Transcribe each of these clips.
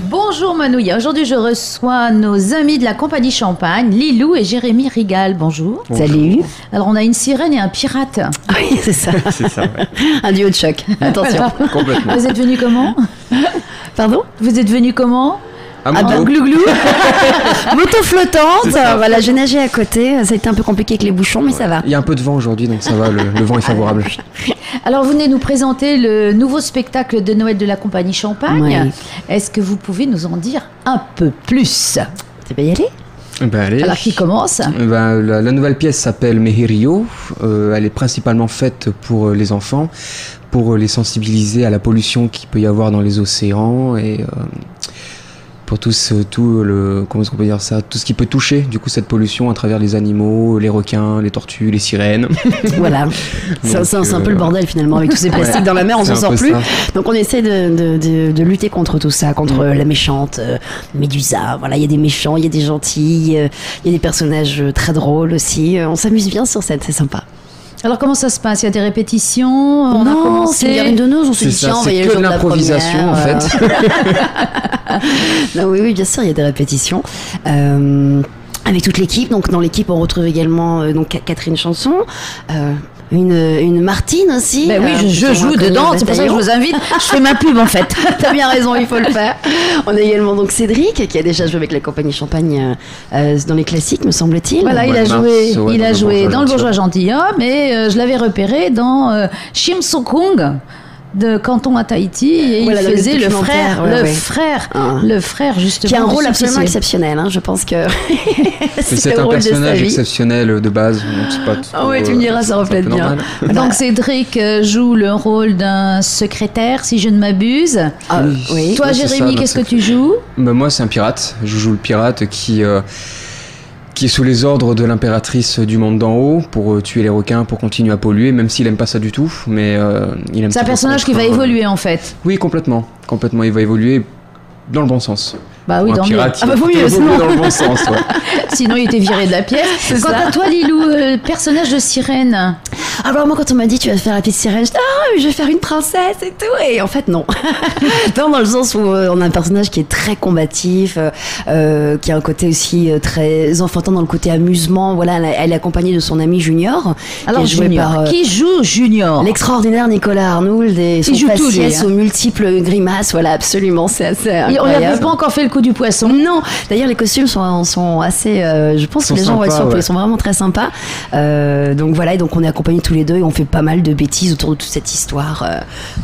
Bonjour Manouya, aujourd'hui je reçois nos amis de la compagnie Champagne, Lilou et Jérémy Rigal. Bonjour. Salut. Alors on a une sirène et un pirate. Oui, c'est ça. C'est ça, ouais. Un duo de choc. Attention. Voilà. Complètement. Vous êtes venus comment? Pardon? Vous êtes venus comment? Ah, Ah bah moto. glouglou. Moto flottante. C'est ça. Voilà, j'ai nagé à côté. Ça a été un peu compliqué avec les bouchons, mais ça va. Il y a un peu de vent aujourd'hui, donc ça va, le vent est favorable. Alors vous venez nous présenter le nouveau spectacle de Noël de la compagnie Champagne. Oui. Est-ce que vous pouvez nous en dire un peu plus? Tu vas y aller? Ben, allez. Alors qui commence? Ben, la nouvelle pièce s'appelle Mehirio. Elle est principalement faite pour les enfants, pour les sensibiliser à la pollution qu'il peut y avoir dans les océans et pour tout comment est-ce qu'on peut dire ça, tout ce qui peut toucher du coup cette pollution à travers les animaux, les requins, les tortues, les sirènes. Voilà. C'est un peu le bordel finalement avec tous ces plastiques dans la mer, on c'est s'en un sort peu plus. ça. Donc on essaie de lutter contre tout ça, contre la méchante Médusa. Voilà, il y a des méchants, il y a des gentils, il y a des personnages très drôles aussi. On s'amuse bien sur scène, c'est sympa. Alors comment ça se passe? Il y a des répétitions? On a Non, commencé. c'est une de nos, on s'est C'est dit ça, tiens, on va c'est y aller que le de jour de la l'improvisation en première, fait. Non, oui, bien sûr, il y a des répétitions. Avec toute l'équipe. Donc dans l'équipe, on retrouve également donc Catherine Chanson, une Martine aussi. Ben oui, je joue dedans, c'est pour ça que je vous invite. Je fais ma pub en fait. T'as bien raison, il faut le faire. On a également donc Cédric qui a déjà joué avec la compagnie Champagne dans les classiques, me semble-t-il. Voilà, Mois il a de mars, joué, ouais, il a dans Le joué Bourgeois dans Le Bourgeois Gentilhomme. Gentilhomme et je l'avais repéré dans Shim Sokong de Canton à Tahiti et Voilà, il faisait le documentaire, frère, ouais, ouais. le frère justement. Qui a un du rôle absolument supplicié. exceptionnel, hein, je pense que C'est le un rôle de sa personnage vie. exceptionnel de base. Donc c'est pas Ah ouais, tu me diras, ça c'est reflète un peu bien. normal. Donc Cédric joue le rôle d'un secrétaire, si je ne m'abuse. Ah, oui. Toi, Ouais, c'est Jérémy, ça, qu'est-ce que notre tu joues? Ben, moi, c'est un pirate. Je joue le pirate qui est sous les ordres de l'impératrice du monde d'en haut pour tuer les requins, pour continuer à polluer, même s'il aime pas ça du tout. Mais il aime. C'est un personnage qui va évoluer en fait. Oui, complètement. Complètement, il va évoluer dans le bon sens. Bah oui, Pour un dans le pirate, Ah il bah va oui, plutôt sinon, évoluer dans le bon sens. Ouais. sinon il était viré de la pièce. Quant à toi, Lilou, personnage de sirène. Alors moi quand on m'a dit tu vas faire la petite sirène, je dis ah je vais faire une princesse et tout, et en fait non. Non, dans le sens où on a un personnage qui est très combatif, qui a un côté aussi très enfantin dans le côté amusement. Voilà, elle est accompagnée de son ami Junior. Alors qui est joué Junior, par qui joue Junior? l'extraordinaire Nicolas Arnould et son joue tout, lui, faciès hein. aux multiples grimaces. Voilà, absolument, c'est assez Et on incroyable. n'avait pas encore fait le coup du poisson. Non, d'ailleurs les costumes sont assez. Je pense que Sont les gens vont être sympas, surpris, ouais. ils sont vraiment très sympas. Donc voilà, et donc on est accompagnés tous les deux et on fait pas mal de bêtises autour de toute cette histoire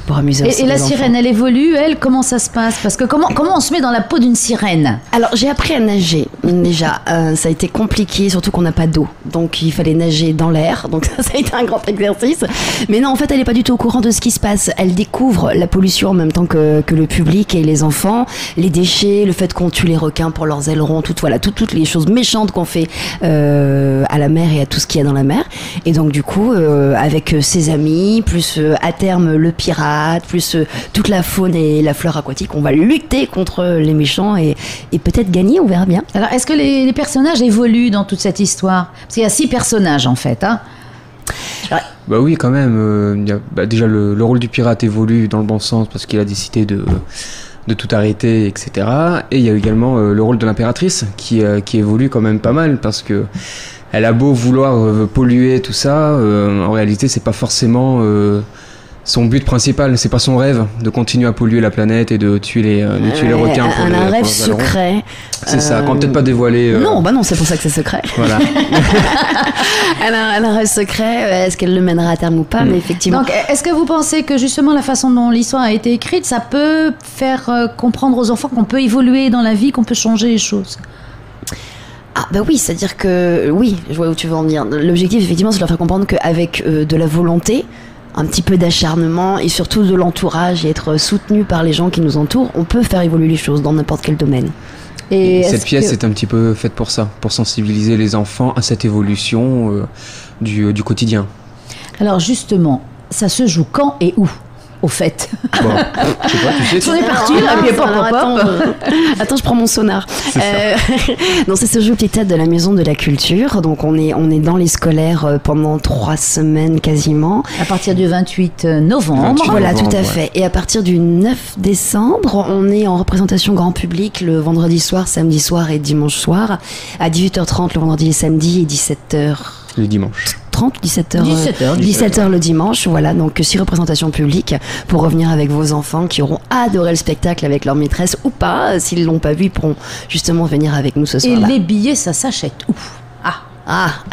pour amuser aussi Et la les enfants. sirène, elle évolue, elle, comment ça se passe? Parce que comment on se met dans la peau d'une sirène? Alors j'ai appris à nager déjà. Ça a été compliqué, surtout qu'on n'a pas d'eau, donc il fallait nager dans l'air. Donc ça a été un grand exercice. Mais non, en fait, elle est pas du tout au courant de ce qui se passe. Elle découvre la pollution en même temps que le public et les enfants, les déchets, le fait qu'on tue les requins pour leurs ailerons, toutes les choses méchantes qu'on fait à la mer et à tout ce qu'il y a dans la mer. Et donc du coup, avec ses amis, plus à terme le pirate, plus toute la faune et la flore aquatique, on va lutter contre les méchants et peut-être gagner, on verra bien. Alors, est-ce que les personnages évoluent dans toute cette histoire? Parce qu'il y a 6 personnages, en fait. Hein. Bah oui, quand même. Déjà, le rôle du pirate évolue dans le bon sens parce qu'il a décidé de tout arrêter, etc. Et il y a également le rôle de l'impératrice qui évolue quand même pas mal parce que elle a beau vouloir polluer tout ça, en réalité c'est pas forcément son but principal, c'est pas son rêve de continuer à polluer la planète et de tuer les requins. pour Elle a un les- rêve pour leurs ailerons. secret. C'est ça, qu'on peut-être pas dévoiler. Non, bah non, c'est pour ça que c'est secret. Voilà. Elle a un rêve secret. Est-ce qu'elle le mènera à terme ou pas? Mais effectivement. Donc, est-ce que vous pensez que justement la façon dont l'histoire a été écrite, ça peut faire comprendre aux enfants qu'on peut évoluer dans la vie, qu'on peut changer les choses? Ah bah oui, c'est-à-dire que oui, je vois où tu veux en venir. L'objectif effectivement c'est de leur faire comprendre qu'avec de la volonté, un petit peu d'acharnement et surtout de l'entourage et être soutenu par les gens qui nous entourent, on peut faire évoluer les choses dans n'importe quel domaine. Et Cette est-ce pièce que- est un petit peu faite pour ça, pour sensibiliser les enfants à cette évolution du quotidien. Alors justement, ça se joue quand et où? au fait. Bon, je sais pas, tu sais. On est parti là, puis Attends, je prends mon sonar. Non, c'est ce jeu Petit Théâtre de la Maison de la Culture. Donc on est dans les scolaires pendant 3 semaines quasiment. À partir du 28 novembre. Voilà, tout à fait. Et à partir du 9 décembre, on est en représentation grand public le vendredi soir, samedi soir et dimanche soir. À 18h30 le vendredi et samedi et 17h. Le dimanche. 17h le dimanche, voilà, donc 6 représentations publiques pour revenir avec vos enfants qui auront adoré le spectacle avec leur maîtresse ou pas, s'ils l'ont pas vu, ils pourront justement venir avec nous ce soir-là. Et les billets, ça s'achète où?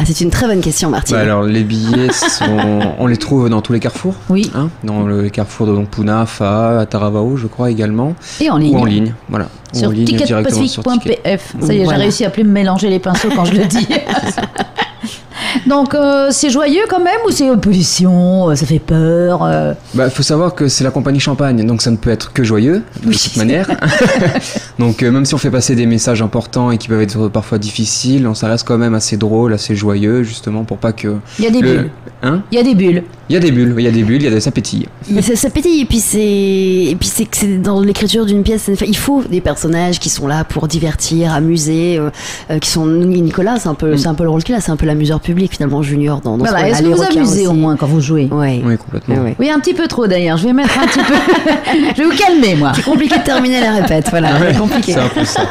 C'est une très bonne question, Martine. Alors les billets, on les trouve dans tous les carrefours. Oui. Dans le carrefour de Puna, Fa, Taravao, je crois également. Et en ligne. Ou en ligne, voilà. Sur ticketpacifique.pf. Ça y est, j'ai réussi à plus me mélanger les pinceaux quand je le dis. Donc c'est joyeux quand même ou c'est opposition, ça fait peur Faut savoir que c'est la compagnie Champagne, donc ça ne peut être que joyeux de toute manière. Donc même si on fait passer des messages importants et qui peuvent être parfois difficiles, ça reste quand même assez drôle, assez joyeux, justement pour pas que... Il y a des bulles. Il y a des bulles, ça pétille. Ça pétille, et puis c'est que c'est dans l'écriture d'une pièce, il faut des personnages qui sont là pour divertir, amuser, qui sont... Nicolas, c'est un peu le rôle qu'il a, c'est un peu l'amuseur public finalement junior dans ce rôle. Est-ce que vous amusez au moins quand vous jouez? Oui, complètement. Oui, un petit peu trop d'ailleurs, je vais mettre un petit peu... Je vais vous calmer moi. C'est compliqué de terminer la répète, voilà, c'est compliqué. C'est un peu ça.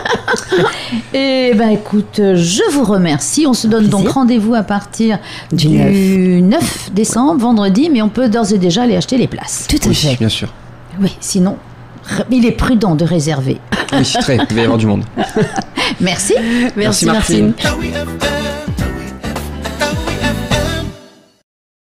Et écoute, je vous remercie, on se donne donc rendez-vous à partir du 9 décembre, vendredi, mais on peut d'ores et déjà aller acheter les places. Tout à fait. Bien sûr. Oui, sinon, il est prudent de réserver. Oui, il va y avoir du monde. Merci. Merci Martine.